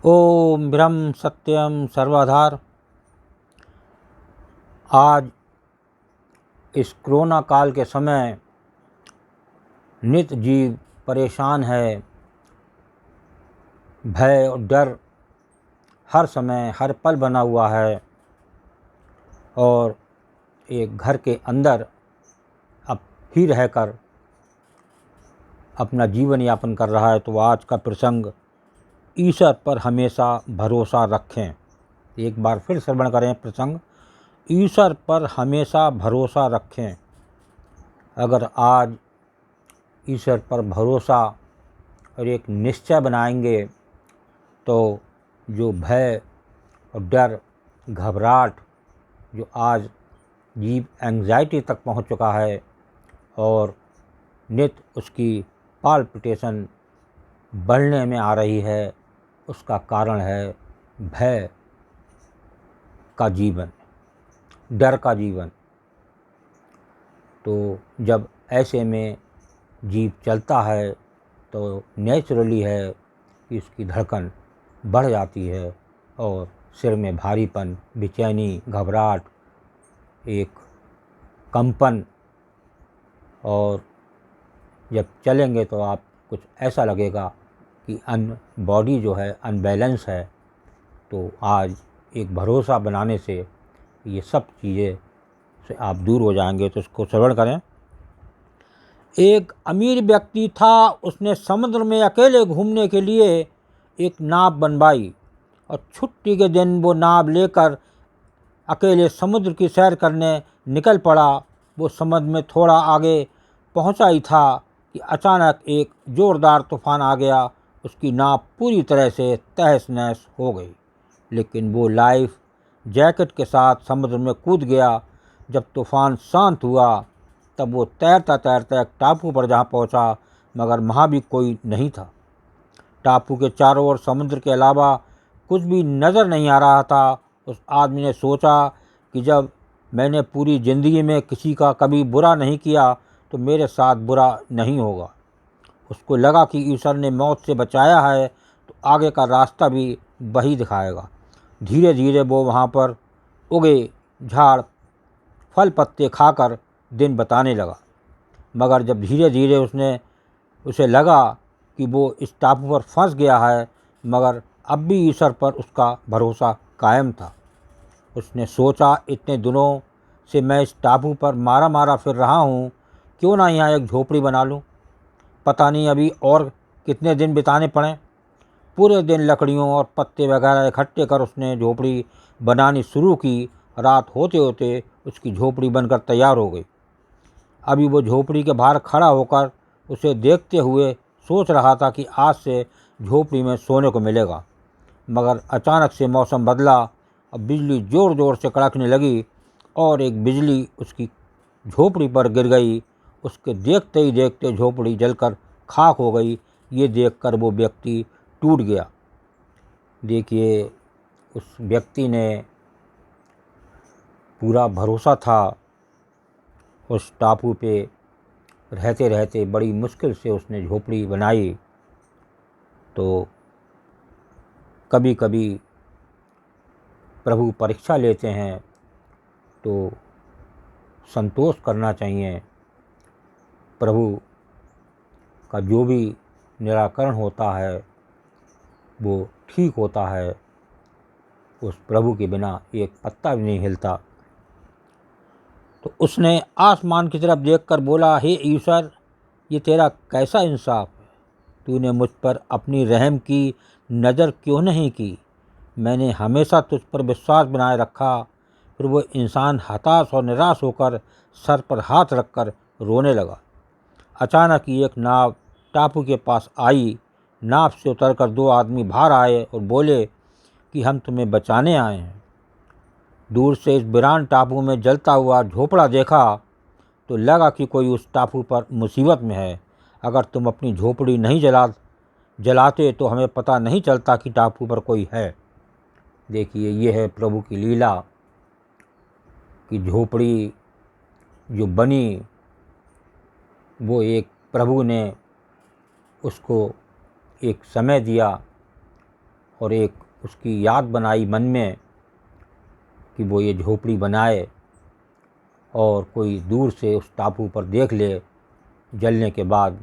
ओम ब्रह्म सत्यम सर्वाधार। आज इस कोरोना काल के समय नित जीव परेशान है। भय और डर हर समय हर पल बना हुआ है और एक घर के अंदर अब ही रहकर अपना जीवन यापन कर रहा है। तो आज का प्रसंग, ईश्वर पर हमेशा भरोसा रखें। एक बार फिर श्रवण करें प्रसंग, ईश्वर पर हमेशा भरोसा रखें। अगर आज ईश्वर पर भरोसा और एक निश्चय बनाएंगे तो जो भय और डर, घबराहट जो आज जीव एंग्जाइटी तक पहुंच चुका है और नित उसकी पाल्पिटेशन बढ़ने में आ रही है, उसका कारण है भय का जीवन, डर का जीवन। तो जब ऐसे में जीव चलता है तो नेचुरली है कि उसकी धड़कन बढ़ जाती है और सिर में भारीपन, बेचैनी, घबराहट, एक कंपन, और जब चलेंगे तो आप कुछ ऐसा लगेगा कि बॉडी जो है अनबैलेंस है। तो आज एक भरोसा बनाने से ये सब चीज़ें से आप दूर हो जाएंगे। तो इसको श्रवण करें। एक अमीर व्यक्ति था, उसने समुद्र में अकेले घूमने के लिए एक नाव बनवाई और छुट्टी के दिन वो नाव लेकर अकेले समुद्र की सैर करने निकल पड़ा। वो समुद्र में थोड़ा आगे पहुंचा ही था कि अचानक एक ज़ोरदार तूफान आ गया। उसकी नाव पूरी तरह से तहस नहस हो गई, लेकिन वो लाइफ जैकेट के साथ समुद्र में कूद गया। जब तूफान शांत हुआ तब वो तैरता तैरता एक टापू पर जहाँ पहुँचा, मगर वहाँ भी कोई नहीं था। टापू के चारों ओर समुद्र के अलावा कुछ भी नज़र नहीं आ रहा था। उस आदमी ने सोचा कि जब मैंने पूरी ज़िंदगी में किसी का कभी बुरा नहीं किया तो मेरे साथ बुरा नहीं होगा। उसको लगा कि ईश्वर ने मौत से बचाया है तो आगे का रास्ता भी वही दिखाएगा। धीरे धीरे वो वहाँ पर उगे झाड़ फल पत्ते खाकर दिन बताने लगा। मगर जब धीरे धीरे उसे लगा कि वो इस टापू पर फंस गया है, मगर अब भी ईश्वर पर उसका भरोसा कायम था। उसने सोचा, इतने दिनों से मैं इस टापू पर मारा मारा फिर रहा हूँ, क्यों ना यहाँ एक झोपड़ी बना लूँ। पता नहीं अभी और कितने दिन बिताने पड़ें। पूरे दिन लकड़ियों और पत्ते वगैरह इकट्ठे कर उसने झोपड़ी बनानी शुरू की। रात होते होते उसकी झोपड़ी बनकर तैयार हो गई। अभी वो झोपड़ी के बाहर खड़ा होकर उसे देखते हुए सोच रहा था कि आज से झोपड़ी में सोने को मिलेगा। मगर अचानक से मौसम बदला और बिजली ज़ोर ज़ोर से कड़कने लगी और एक बिजली उसकी झोपड़ी पर गिर गई। उसके देखते ही देखते झोपड़ी जलकर खाक हो गई। ये देखकर वो व्यक्ति टूट गया। देखिए, उस व्यक्ति ने पूरा भरोसा था उस टापू पे रहते रहते, बड़ी मुश्किल से उसने झोपड़ी बनाई। तो कभी कभी प्रभु परीक्षा लेते हैं तो संतोष करना चाहिए। प्रभु का जो भी निराकरण होता है वो ठीक होता है। उस प्रभु के बिना एक पत्ता भी नहीं हिलता। तो उसने आसमान की तरफ देखकर बोला, हे ईश्वर, ये तेरा कैसा इंसाफ है। तूने मुझ पर अपनी रहम की नज़र क्यों नहीं की। मैंने हमेशा तुझ पर विश्वास बनाए रखा। फिर वो इंसान हताश और निराश होकर सर पर हाथ रखकर रोने लगा। अचानक ही एक नाव टापू के पास आई। नाव से उतरकर दो आदमी बाहर आए और बोले कि हम तुम्हें बचाने आए हैं। दूर से इस वीरान टापू में जलता हुआ झोपड़ा देखा तो लगा कि कोई उस टापू पर मुसीबत में है। अगर तुम अपनी झोपड़ी नहीं जलाते तो हमें पता नहीं चलता कि टापू पर कोई है। देखिए, ये है प्रभु की लीला कि झोपड़ी जो बनी वो एक प्रभु ने उसको एक समय दिया और एक उसकी याद बनाई मन में कि वो ये झोपड़ी बनाए और कोई दूर से उस टापू पर देख ले जलने के बाद,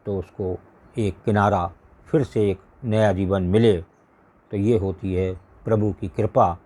तो उसको एक किनारा, फिर से एक नया जीवन मिले। तो ये होती है प्रभु की कृपा।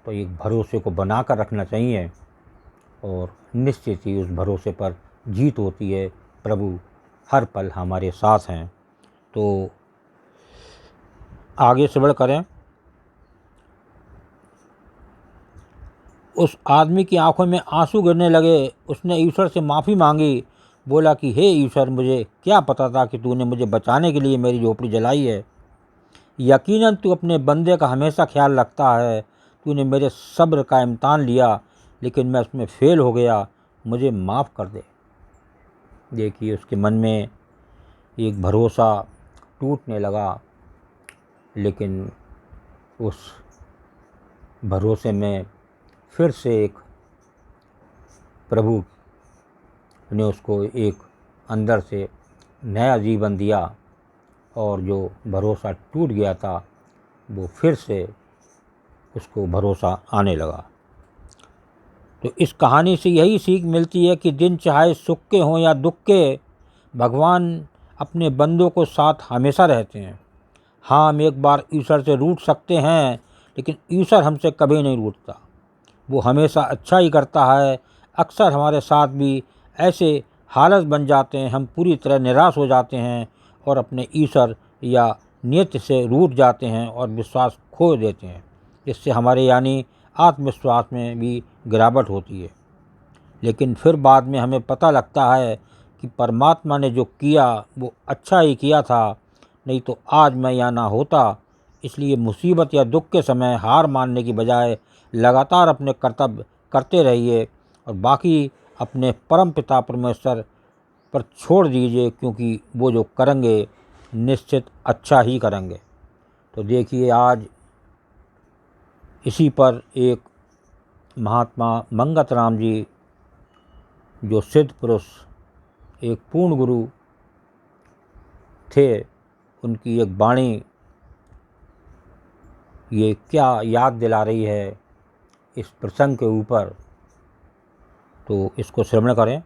तो एक भरोसे को बना कर रखना चाहिए और निश्चित ही उस भरोसे पर जीत होती है। प्रभु हर पल हमारे साथ हैं। तो आगे श्रवण करें। उस आदमी की आंखों में आंसू गिरने लगे। उसने ईश्वर से माफ़ी मांगी। बोला कि हे ईश्वर, मुझे क्या पता था कि तूने मुझे बचाने के लिए मेरी झोपड़ी जलाई है। यकीनन तू अपने बंदे का हमेशा ख्याल रखता है। तूने मेरे सब्र का इम्तहान लिया, लेकिन मैं उसमें फ़ेल हो गया। मुझे माफ़ कर दे। देखिए, उसके मन में एक भरोसा टूटने लगा, लेकिन उस भरोसे में फिर से एक प्रभु ने उसको एक अंदर से नया जीवन दिया और जो भरोसा टूट गया था वो फिर से उसको भरोसा आने लगा। तो इस कहानी से यही सीख मिलती है कि दिन चाहे सुख के हों या दुख के, भगवान अपने बंदों को साथ हमेशा रहते हैं। हाँ, हम एक बार ईश्वर से रूठ सकते हैं, लेकिन ईश्वर हमसे कभी नहीं रूठता। वो हमेशा अच्छा ही करता है। अक्सर हमारे साथ भी ऐसे हालत बन जाते हैं, हम पूरी तरह निराश हो जाते हैं और अपने ईश्वर या नियत से रूठ जाते हैं और विश्वास खो देते हैं। इससे हमारे यानी आत्मविश्वास में भी गिरावट होती है। लेकिन फिर बाद में हमें पता लगता है कि परमात्मा ने जो किया वो अच्छा ही किया था, नहीं तो आज मैं यहाँ ना होता। इसलिए मुसीबत या दुख के समय हार मानने की बजाय लगातार अपने कर्तव्य करते रहिए और बाकी अपने परम पिता परमेश्वर पर छोड़ दीजिए, क्योंकि वो जो करेंगे निश्चित अच्छा ही करेंगे। तो देखिए, आज इसी पर एक महात्मा मंगत राम जी, जो सिद्ध पुरुष, एक पूर्ण गुरु थे, उनकी एक वाणी ये क्या याद दिला रही है इस प्रसंग के ऊपर। तो इसको श्रवण करें।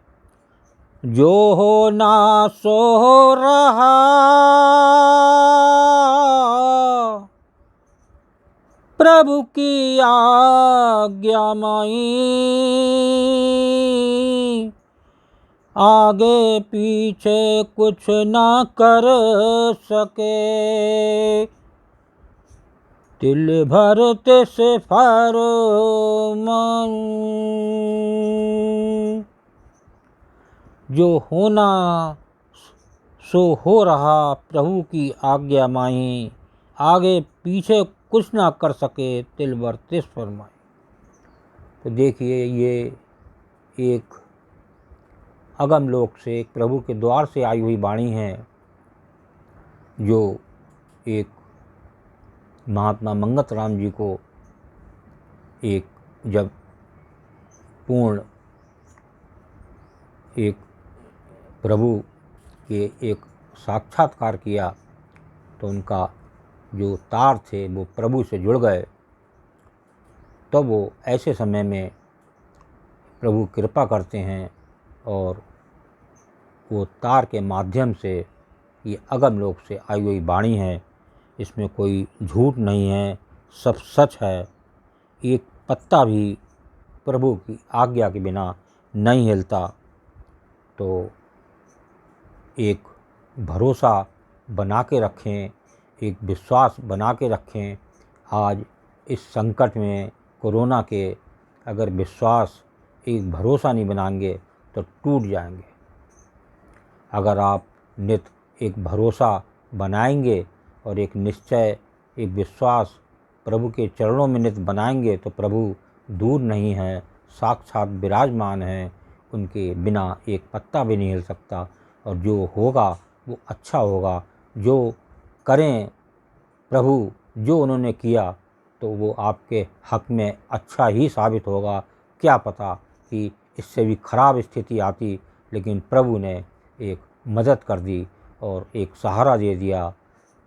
जो हो ना सो हो रहा, प्रभु की आज्ञा माई, आगे पीछे कुछ ना कर सके, तिल भरते से फरमान। जो होना सो हो रहा, प्रभु की आज्ञा माही, आगे पीछे कुछ ना कर सके, तिल भर तिस फरमाए। तो देखिए, ये एक अगम लोक से, एक प्रभु के द्वार से आई हुई वाणी है, जो एक महात्मा मंगत राम जी को एक जब पूर्ण एक प्रभु के एक साक्षात्कार किया, तो उनका जो तार थे वो प्रभु से जुड़ गए। तो वो ऐसे समय में प्रभु कृपा करते हैं और वो तार के माध्यम से, ये अगम लोक से आई हुई वाणी है, इसमें कोई झूठ नहीं है, सब सच है। एक पत्ता भी प्रभु की आज्ञा के बिना नहीं हिलता। तो एक भरोसा बना के रखें, एक विश्वास बना के रखें। आज इस संकट में, कोरोना के, अगर विश्वास, एक भरोसा नहीं बनाएंगे तो टूट जाएंगे। अगर आप नित एक भरोसा बनाएंगे और एक निश्चय, एक विश्वास प्रभु के चरणों में नित बनाएंगे, तो प्रभु दूर नहीं है, साक्षात विराजमान हैं। उनके बिना एक पत्ता भी नहीं हिल सकता और जो होगा वो अच्छा होगा। जो करें प्रभु, जो उन्होंने किया, तो वो आपके हक में अच्छा ही साबित होगा। क्या पता कि इससे भी खराब स्थिति आती, लेकिन प्रभु ने एक मदद कर दी और एक सहारा दे दिया।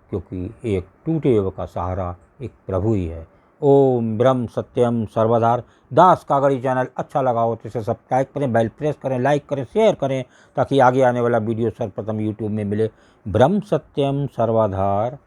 क्योंकि एक टूटे हुए का सहारा एक प्रभु ही है। ओम ब्रह्म सत्यम सर्वधार। दास कागड़ी चैनल अच्छा लगा हो तो इसे सब्सक्राइब करें, बेल प्रेस करें, लाइक करें, शेयर करें, ताकि आगे आने वाला वीडियो सर्वप्रथम यूट्यूब में मिले। ब्रह्म सत्यम सर्वधार।